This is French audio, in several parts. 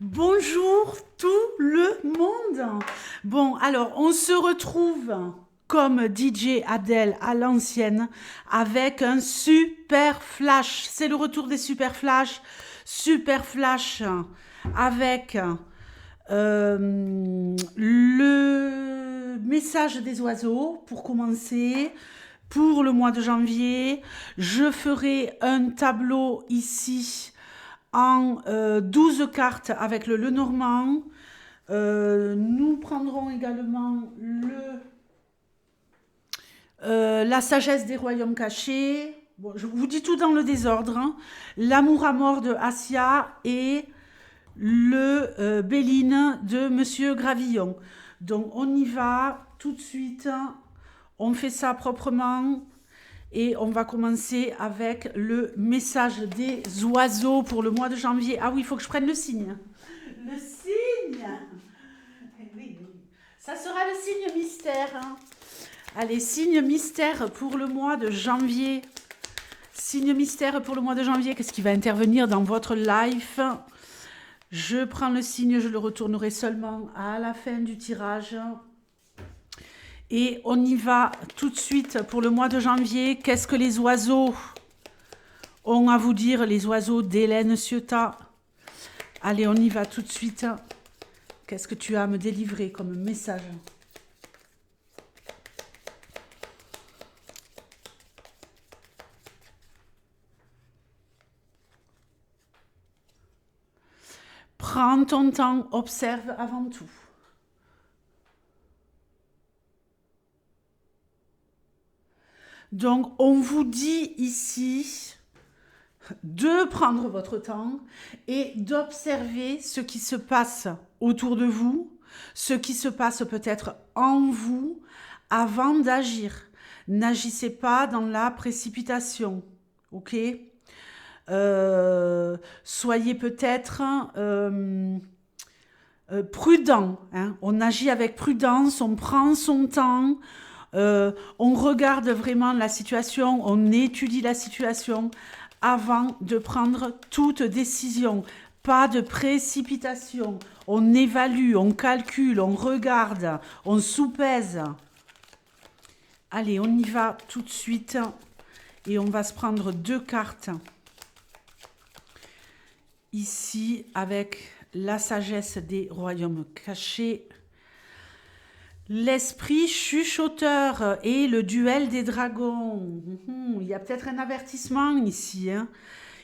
Bonjour tout le monde. Bon, alors on se retrouve comme DJ Adèle à l'ancienne avec un super flash. C'est le retour des super flash. Super flash avec le message des oiseaux pour commencer. Pour le mois de janvier, je ferai un tableau ici en 12 cartes avec le Lenormand. Nous prendrons également la sagesse des royaumes cachés. Bon, je vous dis tout dans le désordre, hein. L'amour à mort de Assia et le Béline de Monsieur Gravillon. Donc on y va tout de suite. On fait ça proprement. Et on va commencer avec le message des oiseaux pour le mois de janvier. Ah oui, il faut que je prenne le signe. Le signe. Oui, oui. Ça sera le signe mystère, hein. Allez, signe mystère pour le mois de janvier. Signe mystère pour le mois de janvier. Qu'est-ce qui va intervenir dans votre life? Je prends le signe, je le retournerai seulement à la fin du tirage. Et on y va tout de suite pour le mois de janvier. Qu'est-ce que les oiseaux ont à vous dire, les oiseaux d'Hélène Ciotat? Allez, on y va tout de suite. Qu'est-ce que tu as à me délivrer comme message? Prends ton temps, observe avant tout. Donc, on vous dit ici de prendre votre temps et d'observer ce qui se passe autour de vous, ce qui se passe peut-être en vous avant d'agir. N'agissez pas dans la précipitation, ok? Soyez peut-être prudent, hein. On agit avec prudence, on prend son temps. On regarde vraiment la situation, on étudie la situation avant de prendre toute décision. Pas de précipitation. On évalue, on calcule, on regarde, on soupèse. Allez, on y va tout de suite. Et on va se prendre 2 cartes. Ici, avec la sagesse des royaumes cachés. L'esprit chuchoteur et le duel des dragons. Il y a peut-être un avertissement ici, hein.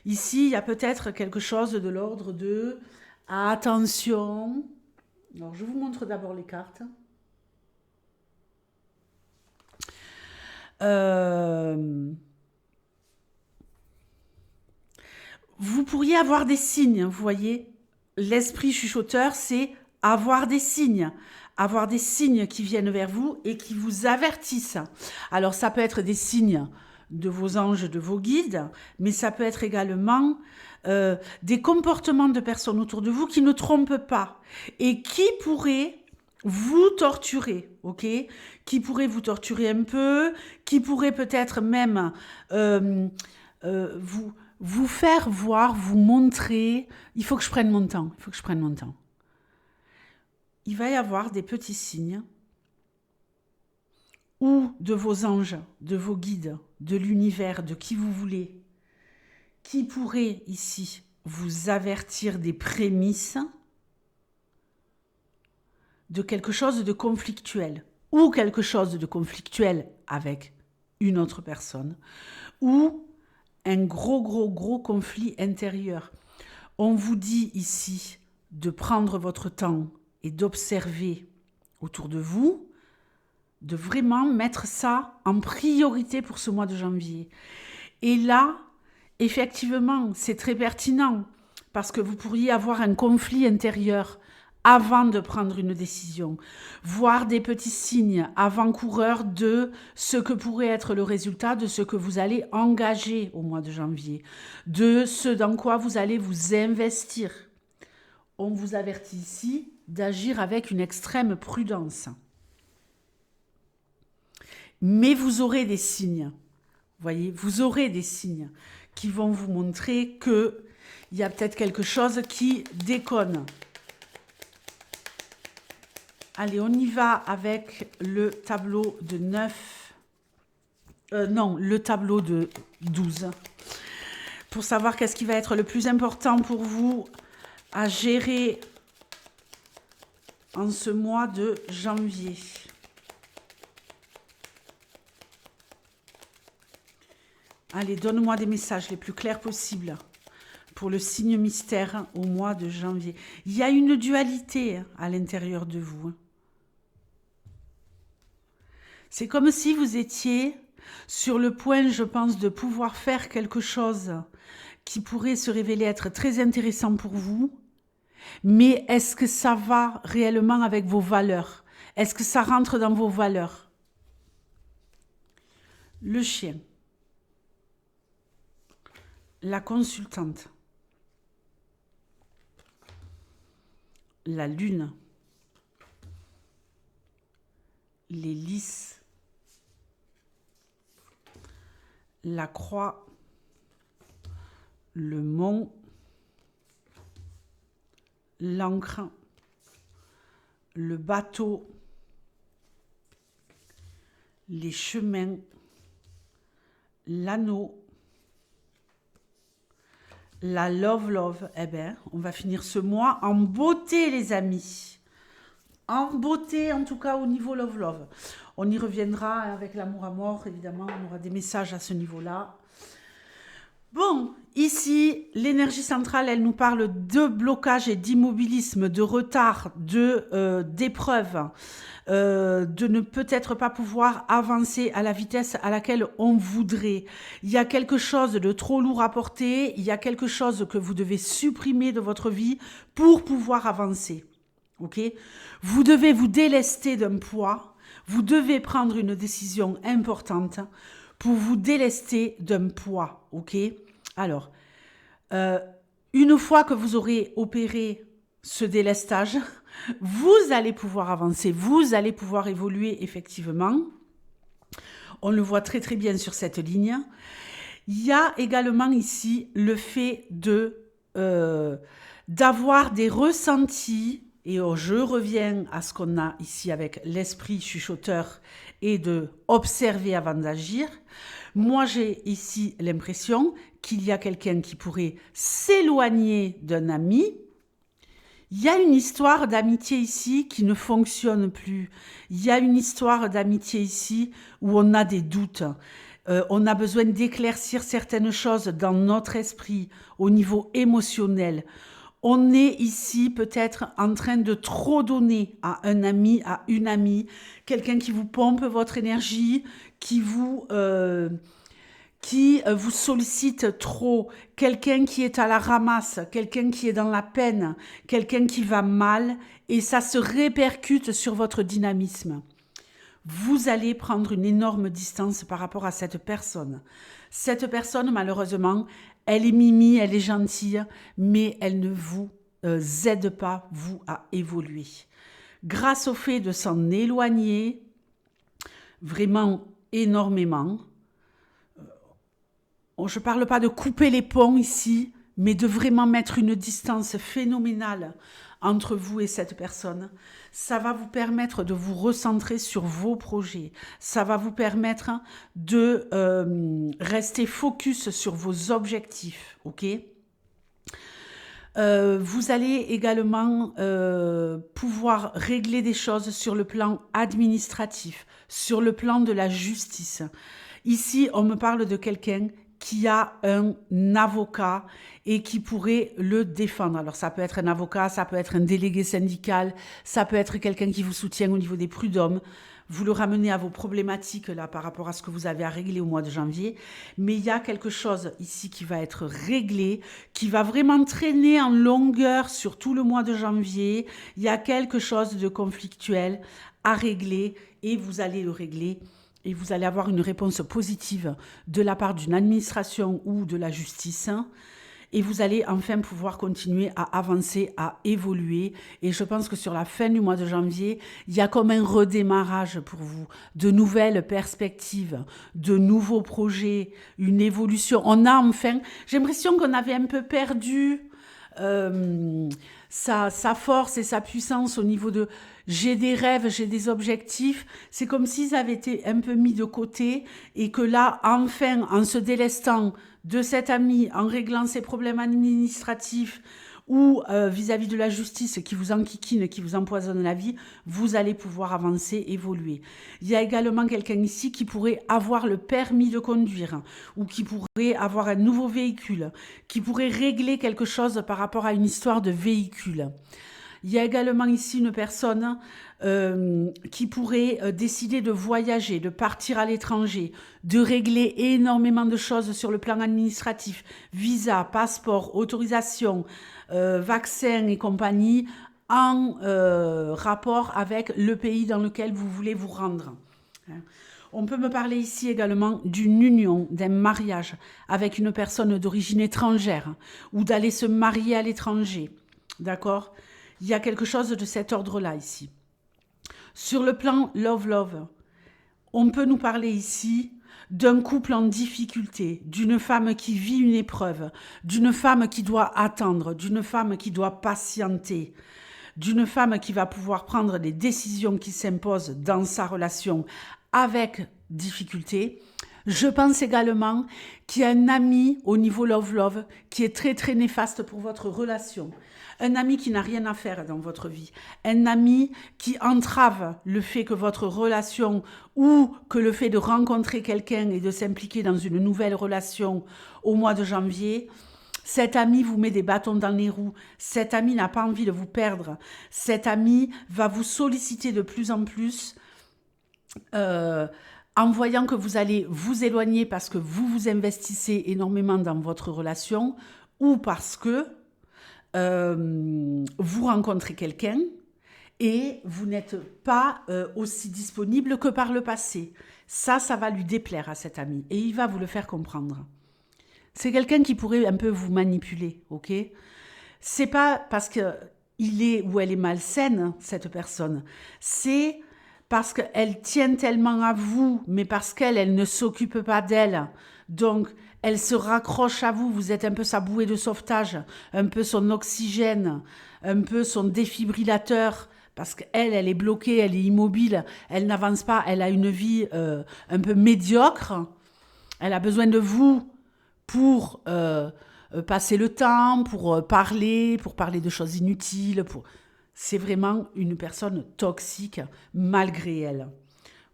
Ici, il y a peut-être quelque chose de l'ordre de attention. Alors, je vous montre d'abord les cartes. Vous pourriez avoir des signes, vous voyez. L'esprit chuchoteur, c'est avoir des signes. Avoir des signes qui viennent vers vous et qui vous avertissent. Alors, ça peut être des signes de vos anges, de vos guides, mais ça peut être également des comportements de personnes autour de vous qui ne trompent pas et qui pourraient vous torturer, ok? Qui pourraient vous torturer un peu, qui pourraient peut-être même vous faire voir, vous montrer. Il faut que je prenne mon temps, il faut que je prenne mon temps. Il va y avoir des petits signes ou de vos anges, de vos guides, de l'univers, de qui vous voulez, qui pourraient ici vous avertir des prémices de quelque chose de conflictuel ou quelque chose de conflictuel avec une autre personne ou un gros conflit intérieur. On vous dit ici de prendre votre temps et d'observer autour de vous, de vraiment mettre ça en priorité pour ce mois de janvier. Et là, effectivement, c'est très pertinent parce que vous pourriez avoir un conflit intérieur avant de prendre une décision, voir des petits signes avant-coureurs de ce que pourrait être le résultat de ce que vous allez engager au mois de janvier, de ce dans quoi vous allez vous investir. On vous avertit ici d'agir avec une extrême prudence. Mais vous aurez des signes, voyez, vous aurez des signes qui vont vous montrer qu'il y a peut-être quelque chose qui déconne. Allez, on y va avec le tableau de 9. Non, le tableau de 12. Pour savoir qu'est-ce qui va être le plus important pour vous à gérer en ce mois de janvier. Allez, donne-moi des messages les plus clairs possibles pour le signe mystère au mois de janvier. Il y a une dualité à l'intérieur de vous. C'est comme si vous étiez sur le point, je pense, de pouvoir faire quelque chose qui pourrait se révéler être très intéressant pour vous. Mais est-ce que ça va réellement avec vos valeurs? Est-ce que ça rentre dans vos valeurs? Le chien. La consultante. La lune. Les lys. La croix. Le mont. L'encre. Le bateau. Les chemins. L'anneau. La love. Eh bien, on va finir ce mois en beauté, les amis. En beauté, en tout cas, au niveau love. On y reviendra avec l'amour à mort, évidemment. On aura des messages à ce niveau-là. Bon, ici, l'énergie centrale, elle nous parle de blocage et d'immobilisme, de retard, d'épreuve, de ne peut-être pas pouvoir avancer à la vitesse à laquelle on voudrait. Il y a quelque chose de trop lourd à porter, il y a quelque chose que vous devez supprimer de votre vie pour pouvoir avancer. Ok ? Vous devez vous délester d'un poids, vous devez prendre une décision importante pour vous délester d'un poids. Ok ? Alors, une fois que vous aurez opéré ce délestage, vous allez pouvoir avancer, vous allez pouvoir évoluer effectivement. On le voit très très bien sur cette ligne. Il y a également ici le fait d'avoir des ressentis, et je reviens à ce qu'on a ici avec l'esprit chuchoteur et de observer avant d'agir. Moi, j'ai ici l'impression qu'il y a quelqu'un qui pourrait s'éloigner d'un ami. Il y a une histoire d'amitié ici qui ne fonctionne plus. Il y a une histoire d'amitié ici où on a des doutes. On a besoin d'éclaircir certaines choses dans notre esprit, au niveau émotionnel. On est ici peut-être en train de trop donner à un ami, à une amie, quelqu'un qui vous pompe votre énergie, qui vous sollicite trop, quelqu'un qui est à la ramasse, quelqu'un qui est dans la peine, quelqu'un qui va mal, et ça se répercute sur votre dynamisme. Vous allez prendre une énorme distance par rapport à cette personne. Cette personne, malheureusement, elle est mimi, elle est gentille, mais elle ne vous aide pas, vous, à évoluer. Grâce au fait de s'en éloigner, vraiment énormément, je ne parle pas de couper les ponts ici, mais de vraiment mettre une distance phénoménale entre vous et cette personne. Ça va vous permettre de vous recentrer sur vos projets. Ça va vous permettre de rester focus sur vos objectifs, ok ? Vous allez également pouvoir régler des choses sur le plan administratif, sur le plan de la justice. Ici, on me parle de quelqu'un qui a un avocat et qui pourrait le défendre. Alors, ça peut être un avocat, ça peut être un délégué syndical, ça peut être quelqu'un qui vous soutient au niveau des prud'hommes. Vous le ramenez à vos problématiques là par rapport à ce que vous avez à régler au mois de janvier. Mais il y a quelque chose ici qui va être réglé, qui va vraiment traîner en longueur sur tout le mois de janvier. Il y a quelque chose de conflictuel à régler et vous allez le régler. Et vous allez avoir une réponse positive de la part d'une administration ou de la justice. Et vous allez enfin pouvoir continuer à avancer, à évoluer. Et je pense que sur la fin du mois de janvier, il y a comme un redémarrage pour vous, de nouvelles perspectives, de nouveaux projets, une évolution. On a enfin, j'ai l'impression qu'on avait un peu perdu sa force et sa puissance au niveau de j'ai des rêves, j'ai des objectifs. C'est comme s'ils avaient été un peu mis de côté et que là, enfin, en se délestant de cet ami, en réglant ses problèmes administratifs ou vis-à-vis de la justice qui vous enquiquine, qui vous empoisonne la vie, vous allez pouvoir avancer, évoluer. Il y a également quelqu'un ici qui pourrait avoir le permis de conduire ou qui pourrait avoir un nouveau véhicule, qui pourrait régler quelque chose par rapport à une histoire de véhicule. Il y a également ici une personne qui pourrait décider de voyager, de partir à l'étranger, de régler énormément de choses sur le plan administratif, visa, passeport, autorisation, vaccin et compagnie, en rapport avec le pays dans lequel vous voulez vous rendre. On peut me parler ici également d'une union, d'un mariage avec une personne d'origine étrangère ou d'aller se marier à l'étranger. D'accord ? Il y a quelque chose de cet ordre-là ici. Sur le plan love, on peut nous parler ici d'un couple en difficulté, d'une femme qui vit une épreuve, d'une femme qui doit attendre, d'une femme qui doit patienter, d'une femme qui va pouvoir prendre des décisions qui s'imposent dans sa relation avec difficulté. Je pense également qu'il y a un ami au niveau love qui est très très néfaste pour votre relation. Un ami qui n'a rien à faire dans votre vie. Un ami qui entrave le fait que votre relation ou que le fait de rencontrer quelqu'un et de s'impliquer dans une nouvelle relation au mois de janvier. Cet ami vous met des bâtons dans les roues. Cet ami n'a pas envie de vous perdre. Cet ami va vous solliciter de plus en plus en voyant que vous allez vous éloigner parce que vous vous investissez énormément dans votre relation ou parce que vous rencontrez quelqu'un et vous n'êtes pas aussi disponible que par le passé. Ça va lui déplaire à cet ami et il va vous le faire comprendre. C'est quelqu'un qui pourrait un peu vous manipuler, ok ? C'est pas parce qu'il est ou elle est malsaine, cette personne. C'est parce qu'elle tient tellement à vous, mais parce qu'elle ne s'occupe pas d'elle. Donc, elle se raccroche à vous, vous êtes un peu sa bouée de sauvetage, un peu son oxygène, un peu son défibrillateur, parce qu'elle est bloquée, elle est immobile, elle n'avance pas, elle a une vie un peu médiocre, elle a besoin de vous pour passer le temps, pour parler de choses inutiles, C'est vraiment une personne toxique malgré elle.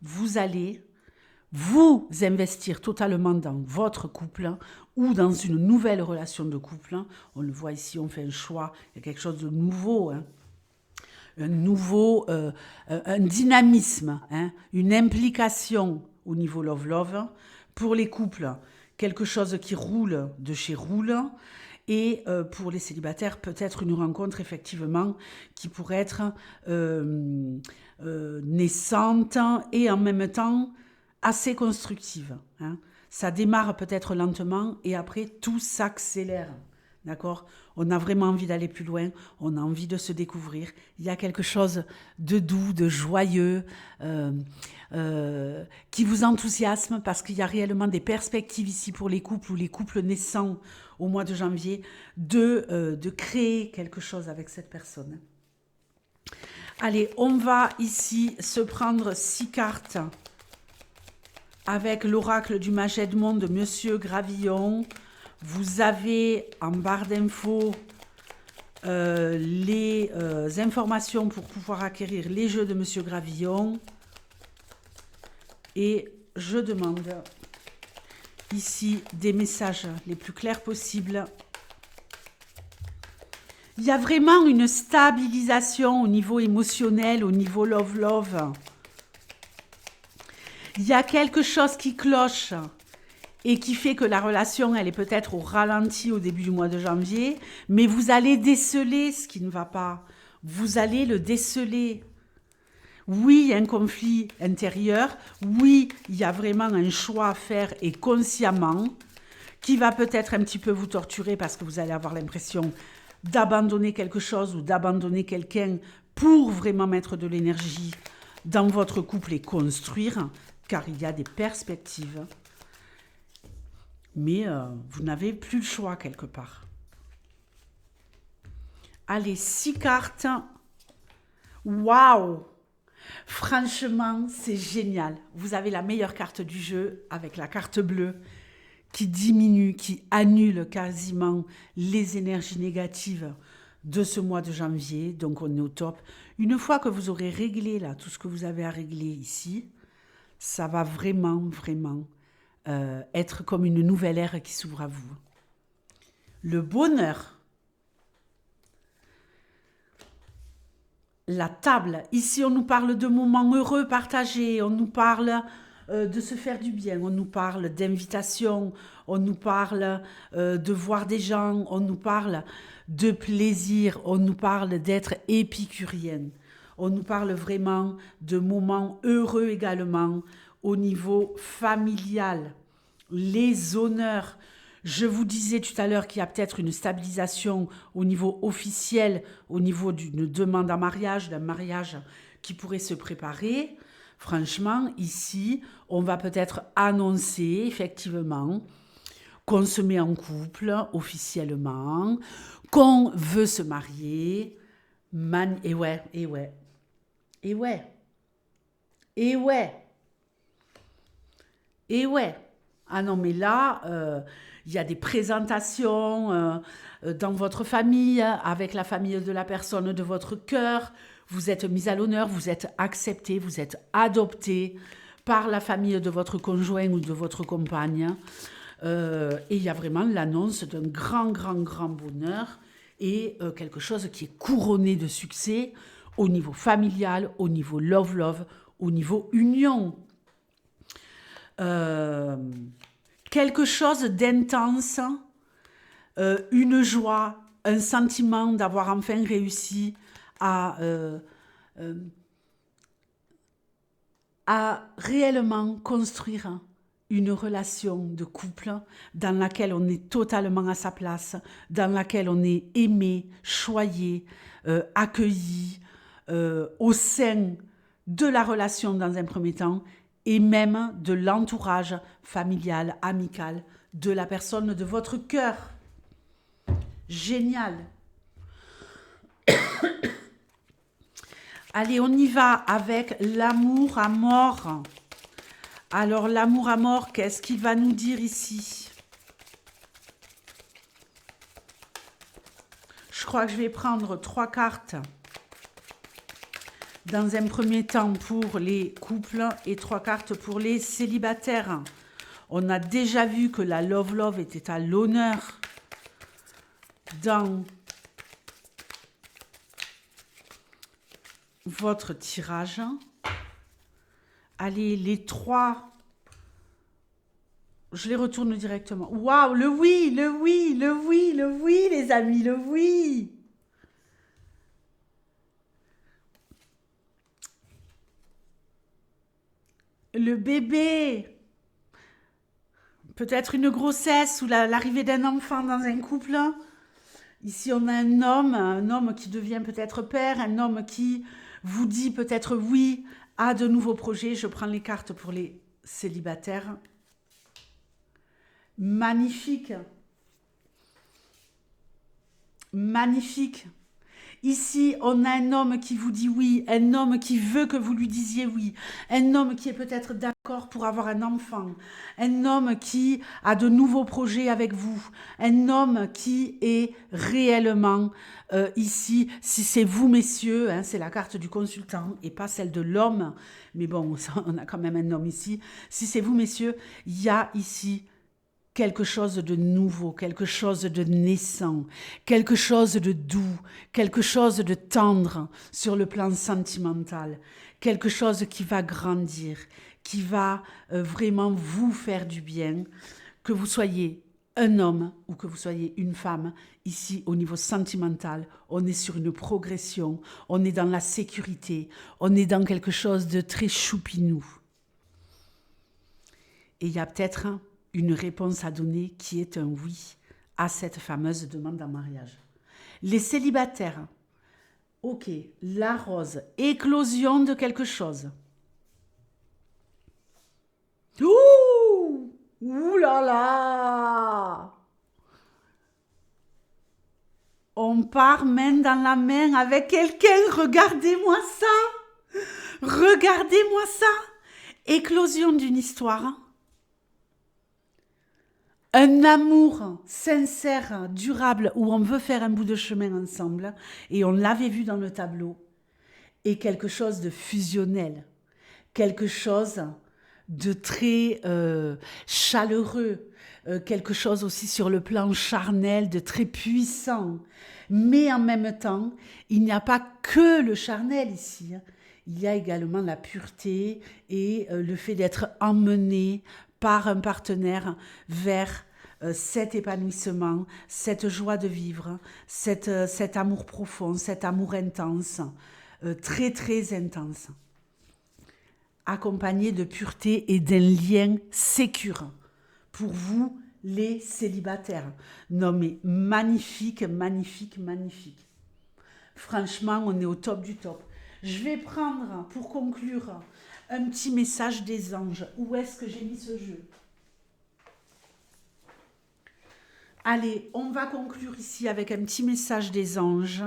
Vous allez vous investir totalement dans votre couple ou dans une nouvelle relation de couple. On le voit ici, on fait un choix, il y a quelque chose de nouveau, un dynamisme, une implication au niveau love. Pour les couples, quelque chose qui roule de chez roule. Et pour les célibataires, peut-être une rencontre effectivement qui pourrait être naissante et en même temps assez constructive. Ça démarre peut-être lentement et après tout s'accélère. D'accord ? On a vraiment envie d'aller plus loin, on a envie de se découvrir. Il y a quelque chose de doux, de joyeux, qui vous enthousiasme parce qu'il y a réellement des perspectives ici pour les couples ou les couples naissants au mois de janvier de créer quelque chose avec cette personne. Allez, on va ici se prendre 6 cartes avec l'oracle du mage Edmond de Monsieur Gravillon. Vous avez en barre d'infos les informations pour pouvoir acquérir les jeux de Monsieur Gravillon. Et je demande ici des messages les plus clairs possibles. Il y a vraiment une stabilisation au niveau émotionnel, au niveau love. Il y a quelque chose qui cloche et qui fait que la relation, elle est peut-être au ralenti au début du mois de janvier, mais vous allez déceler ce qui ne va pas. Vous allez le déceler. Oui, il y a un conflit intérieur. Oui, il y a vraiment un choix à faire et consciemment, qui va peut-être un petit peu vous torturer parce que vous allez avoir l'impression d'abandonner quelque chose ou d'abandonner quelqu'un pour vraiment mettre de l'énergie dans votre couple et construire, car il y a des perspectives. Mais vous n'avez plus le choix quelque part. Allez, 6 cartes. Waouh! Franchement, c'est génial. Vous avez la meilleure carte du jeu avec la carte bleue qui diminue, qui annule quasiment les énergies négatives de ce mois de janvier. Donc on est au top. Une fois que vous aurez réglé là tout ce que vous avez à régler ici, ça va vraiment, vraiment être comme une nouvelle ère qui s'ouvre à vous. Le bonheur. La table. Ici, on nous parle de moments heureux partagés, on nous parle de se faire du bien, on nous parle d'invitation, on nous parle de voir des gens, on nous parle de plaisir, on nous parle d'être épicurienne, on nous parle vraiment de moments heureux également au niveau familial, les honneurs. Je vous disais tout à l'heure qu'il y a peut-être une stabilisation au niveau officiel, au niveau d'une demande en mariage, d'un mariage qui pourrait se préparer. Franchement, ici, on va peut-être annoncer effectivement qu'on se met en couple officiellement, qu'on veut se marier. Et ouais, et ouais, et ouais, et ouais, et ouais. Ah non, mais là, il y a des présentations dans votre famille, avec la famille de la personne de votre cœur. Vous êtes mis à l'honneur, vous êtes accepté, vous êtes adopté par la famille de votre conjoint ou de votre compagne. Et il y a vraiment l'annonce d'un grand, grand, grand bonheur et quelque chose qui est couronné de succès au niveau familial, au niveau love-love, au niveau union. Euh, Quelque chose d'intense, une joie, un sentiment d'avoir enfin réussi à réellement construire une relation de couple dans laquelle on est totalement à sa place, dans laquelle on est aimé, choyé, accueilli au sein de la relation dans un premier temps et même de l'entourage familial, amical de la personne de votre cœur. Génial. Allez, on y va avec l'amour à mort. Alors, l'amour à mort, qu'est-ce qu'il va nous dire ici? Je crois que je vais prendre 3 cartes dans un premier temps pour les couples et 3 cartes pour les célibataires. On a déjà vu que la love était à l'honneur dans votre tirage. Allez, les 3, je les retourne directement. Waouh, le oui, le oui, le oui, le oui, les amis, le oui. Le bébé. Peut-être une grossesse ou l'arrivée d'un enfant dans un couple. Ici, on a un homme qui devient peut-être père, un homme qui vous dit peut-être oui à de nouveaux projets. Je prends les cartes pour les célibataires. Magnifique. Magnifique. Ici, on a un homme qui vous dit oui, un homme qui veut que vous lui disiez oui, un homme qui est peut-être d'accord pour avoir un enfant, un homme qui a de nouveaux projets avec vous, un homme qui est réellement ici, si c'est vous messieurs, hein, c'est la carte du consultant et pas celle de l'homme, mais bon, on a quand même un homme ici, si c'est vous messieurs, il y a ici quelque chose de nouveau, quelque chose de naissant, quelque chose de doux, quelque chose de tendre sur le plan sentimental, quelque chose qui va grandir, qui va vraiment vous faire du bien, que vous soyez un homme ou que vous soyez une femme. Ici, au niveau sentimental, on est sur une progression, on est dans la sécurité, on est dans quelque chose de très choupinou. Et il y a peut-être une réponse à donner qui est un oui à cette fameuse demande en mariage. Les célibataires, ok, la rose, éclosion de quelque chose. Ouh, ouh là là. On part main dans la main avec quelqu'un. Regardez-moi ça. Regardez-moi ça. Éclosion d'une histoire. Un amour sincère, durable, où on veut faire un bout de chemin ensemble. Et on l'avait vu dans le tableau. Et quelque chose de fusionnel. Quelque chose de très chaleureux, quelque chose aussi sur le plan charnel, de très puissant. Mais en même temps, il n'y a pas que le charnel ici. Il y a également la pureté et le fait d'être emmené par un partenaire vers cet épanouissement, cette joie de vivre, cet amour profond, cet amour intense, très très intense, accompagné de pureté et d'un lien sécure pour vous, les célibataires. Non mais magnifique, magnifique, magnifique. Franchement, on est au top du top. Je vais prendre, pour conclure, un petit message des anges. Où est-ce que j'ai mis ce jeu? Allez, on va conclure ici avec un petit message des anges.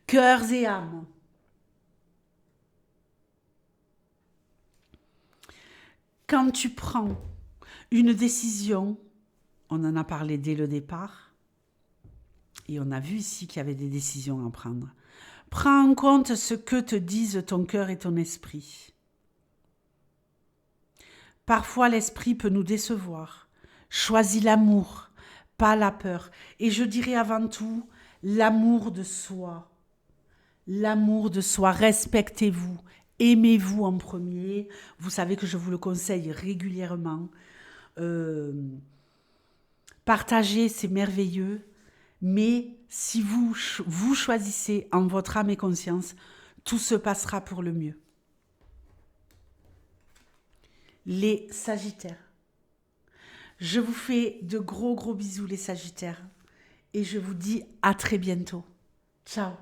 Cœurs et âmes. Quand tu prends une décision, on en a parlé dès le départ, et on a vu ici qu'il y avait des décisions à prendre. Prends en compte ce que te disent ton cœur et ton esprit. Parfois, l'esprit peut nous décevoir. Choisis l'amour, pas la peur. Et je dirais avant tout, l'amour de soi. L'amour de soi, respectez-vous. Aimez-vous en premier. Vous savez que je vous le conseille régulièrement. Partager, c'est merveilleux. Mais si vous choisissez en votre âme et conscience, tout se passera pour le mieux. Les Sagittaires. Je vous fais de gros bisous les Sagittaires. Et je vous dis à très bientôt. Ciao.